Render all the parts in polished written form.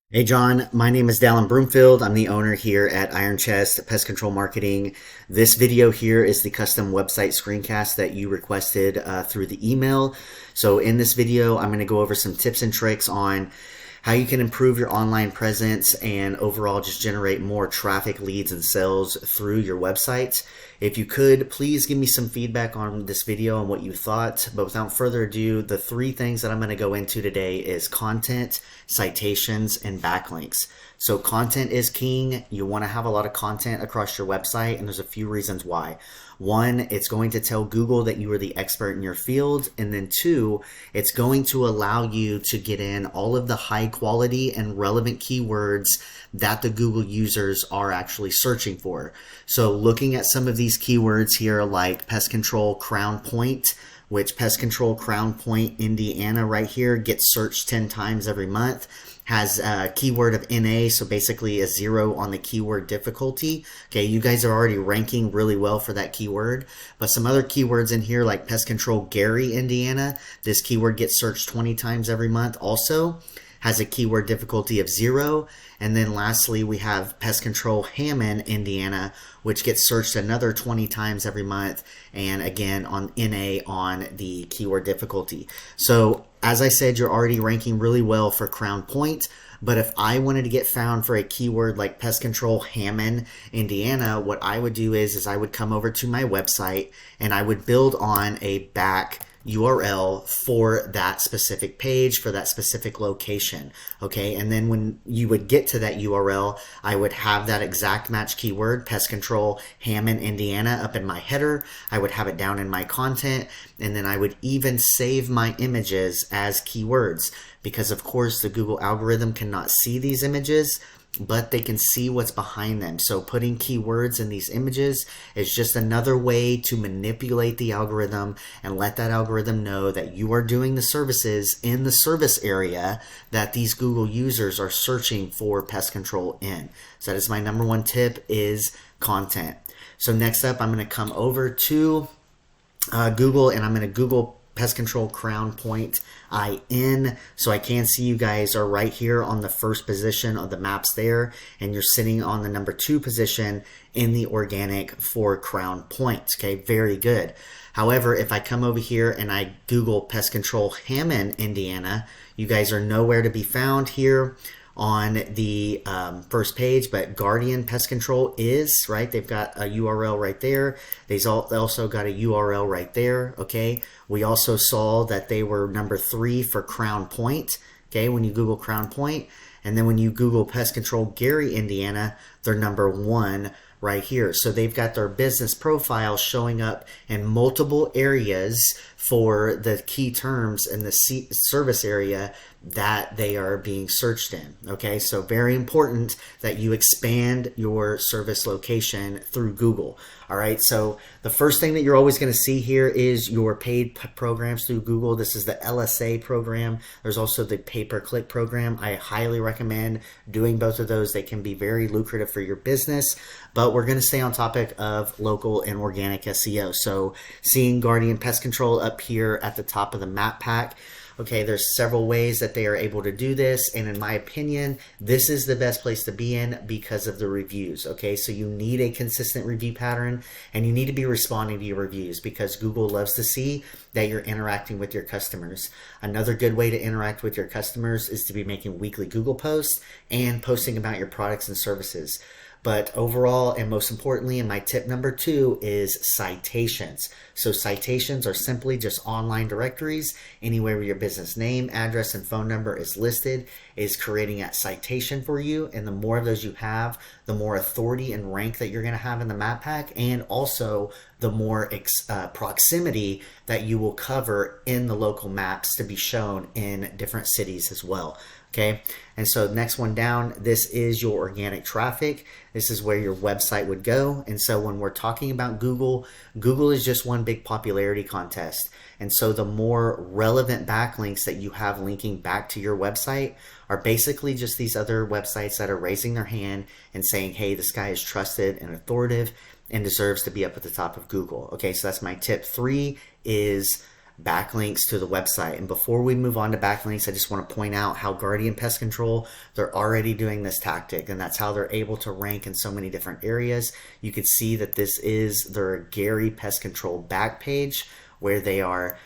Hey John, my name is Dallin Broomfield. I'm the owner here at Iron Chest Pest Control Marketing. This video here is the custom website screencast that you requested through the email. So in this video, I'm going to go over some tips and tricks on how you can improve your online presence and overall just generate more traffic, leads, and sales through your website. If you could, please give me some feedback on this video and what you thought. But without further ado, the three things that I'm going to go into today is content, citations, and backlinks. So content is king. You want to have a lot of content across your website, and there's a few reasons why. One, it's going to tell Google that you are the expert in your field. And then two, it's going to allow you to get in all of the high quality and relevant keywords that the Google users are actually searching for. So looking at some of these keywords here like pest control Crown Point, which pest control Crown Point, Indiana right here gets searched 10 times every month, has a keyword of NA, so basically a 0 on the keyword difficulty. Okay, you guys are already ranking really well for that keyword, but some other keywords in here like pest control Gary, Indiana, this keyword gets searched 20 times every month also, has a keyword difficulty of 0. And then lastly, we have pest control Hammond, Indiana, which gets searched another 20 times every month, and again on NA on the keyword difficulty. So as I said, you're already ranking really well for Crown Point. But if I wanted to get found for a keyword like pest control Hammond, Indiana, what I would do is I would come over to my website and I would build on a back URL for that specific page, for that specific location. Okay, and then when you would get to that URL, I would have that exact match keyword, pest control Hammond, Indiana, up in my header. I would have it down in my content, and then I would even save my images as keywords, because of course the Google algorithm cannot see these images, but they can see what's behind them. So putting keywords in these images is just another way to manipulate the algorithm and let that algorithm know that you are doing the services in the service area that these Google users are searching for pest control in. So that is my number one tip, is content. So next up, I'm going to come over to Google, and I'm going to Google pest control Crown Point IN, so I can see you guys are right here on the first position of the maps there, and you're sitting on the number 2 position in the organic for Crown Point. Okay, very good. However, if I come over here and I Google pest control Hammond, Indiana, you guys are nowhere to be found here on the first page, but Guardian Pest Control is, right? They've got a URL right there. They also got a URL right there, okay? We also saw that they were number 3 for Crown Point, okay, when you Google Crown Point. And then when you Google Pest Control Gary, Indiana, they're number 1 right here. So they've got their business profile showing up in multiple areas for the key terms in the service area that they are being searched in. Okay, so very important that you expand your service location through Google. All right, so the first thing that you're always going to see here is your paid programs through Google. This is the LSA program. There's also the pay-per-click program. I highly recommend doing both of those. They can be very lucrative for your business, but we're going to stay on topic of local and organic SEO. So seeing Guardian Pest Control up here at the top of the map pack. Okay, there's several ways that they are able to do this, and in my opinion, this is the best place to be in because of the reviews. Okay, so you need a consistent review pattern, and you need to be responding to your reviews because Google loves to see that you're interacting with your customers. Another good way to interact with your customers is to be making weekly Google posts and posting about your products and services. But overall, and most importantly, and my tip number 2 is citations. So citations are simply just online directories. Anywhere where your business name, address, and phone number is listed is creating that citation for you. And the more of those you have, the more authority and rank that you're going to have in the map pack, and also the more proximity that you will cover in the local maps to be shown in different cities as well. Okay, and so next one down, this is your organic traffic. This is where your website would go. And so when we're talking about Google, Google is just one big popularity contest. And so the more relevant backlinks that you have linking back to your website are basically just these other websites that are raising their hand and saying, hey, this guy is trusted and authoritative and deserves to be up at the top of Google. Okay, so that's my tip 3 is backlinks to the website. And before we move on to backlinks, I just want to point out how Guardian Pest Control, they're already doing this tactic, and that's how they're able to rank in so many different areas. You can see that this is their Gary Pest Control back page, where they are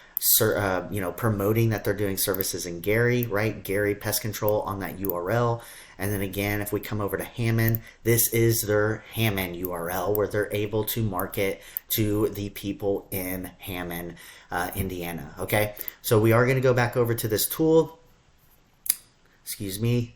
promoting that they're doing services in Gary, right? Gary Pest Control on that URL. And then again, if we come over to Hammond, this is their Hammond URL, where they're able to market to the people in Hammond, Indiana. Okay, so we are going to go back over to this tool. Excuse me.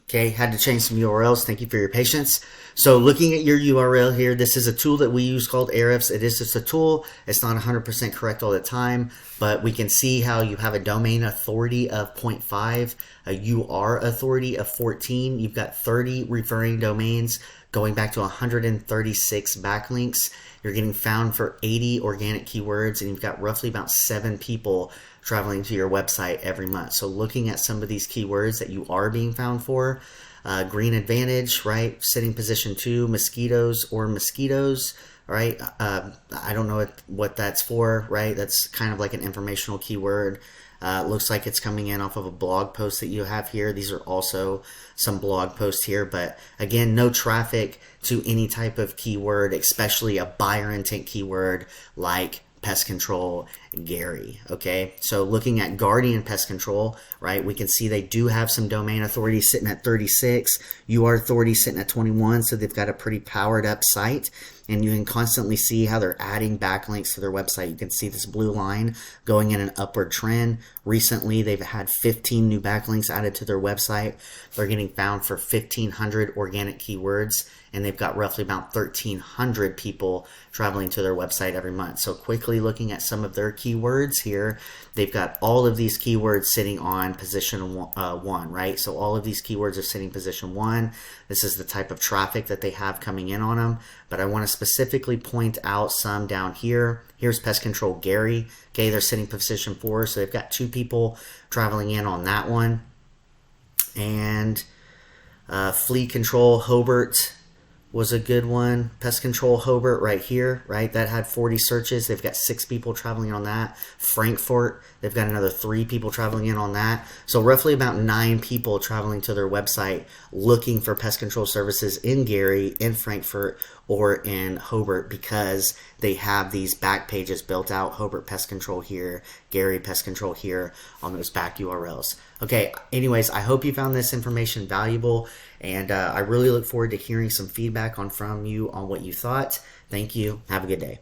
Okay, had to change some URLs. Thank you for your patience. So looking at your URL here, this is a tool that we use called Ahrefs. It is just a tool. It's not 100% correct all the time, but we can see how you have a domain authority of 0.5, a UR authority of 14. You've got 30 referring domains going back to 136 backlinks. You're getting found for 80 organic keywords, and you've got roughly about 7 people traveling to your website every month. So looking at some of these keywords that you are being found for, green advantage, right? Sitting position 2, mosquitoes or mosquitoes, right? I don't know what that's for, right? That's kind of like an informational keyword. Looks like it's coming in off of a blog post that you have here. These are also some blog posts here, but again, no traffic to any type of keyword, especially a buyer intent keyword like pest control Gary. Okay, so looking at Guardian Pest Control, right, we can see they do have some domain authority sitting at 36, UR authority sitting at 21, so they've got a pretty powered up site, and you can constantly see how they're adding backlinks to their website. You can see this blue line going in an upward trend. Recently, they've had 15 new backlinks added to their website. They're getting found for 1,500 organic keywords, and they've got roughly about 1,300 people traveling to their website every month. So quickly looking at some of their keywords here, they've got all of these keywords sitting on position 1, right? So all of these keywords are sitting position 1. This is the type of traffic that they have coming in on them, but I want to specifically point out some down here. Here's Pest Control Gary. Okay, they're sitting position 4, so they've got 2 people traveling in on that one. And Flea Control Hobart was a good one. Pest Control Hobart right here, right? That had 40 searches. They've got 6 people traveling on that. Frankfurt, they've got another 3 people traveling in on that. So roughly about 9 people traveling to their website looking for pest control services in Gary, in Frankfurt, or in Hobart, because they have these back pages built out. Hobart Pest Control here, Gary Pest Control here on those back URLs. Okay, anyways, I hope you found this information valuable, and I really look forward to hearing some feedback from you on what you thought. Thank you. Have a good day.